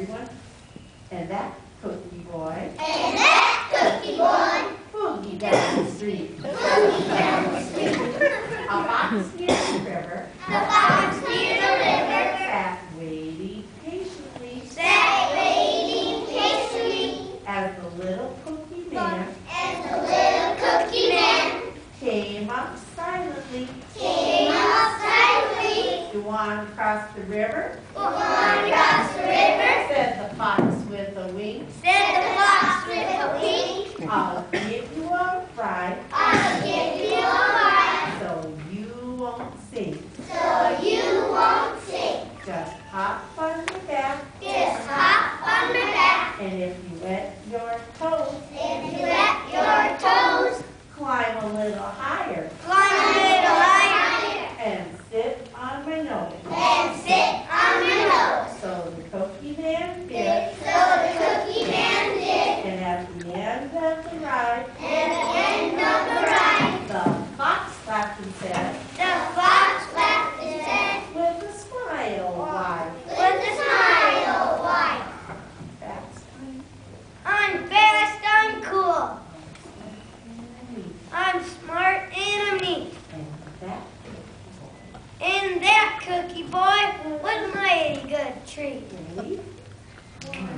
everyone. And that cookie boy. And that cookie boy. Boogie down the street. Boogie down the street. A fox near the river. The fox near the river. Sat waiting patiently. Sat waiting patiently. As the little cookie man. As the little cookie man. Came up silently. Came up silently. You want to cross the river? Want to cross the river? Said the fox with a wink. Said the fox with a wink. I'll give you a ride. I'll give you a ride. So you won't sink. So you won't sink. Just hop on the back. Just hop on the back. And if you wet your toes, If you wet your toes, climb a little higher. climb a little higher. And sit on my nose. And sit on my nose. So the cookie man did. So the cookie man did. And at the end of the ride, And at the end of the ride, the fox laughed and said, the fox laughed and said, with a smile wide. with a smile wide, That's I'm fast, I'm cool, and neat. I'm smart and I'm neat. And that And that cookie boy was a mighty good treat. ready? Yeah.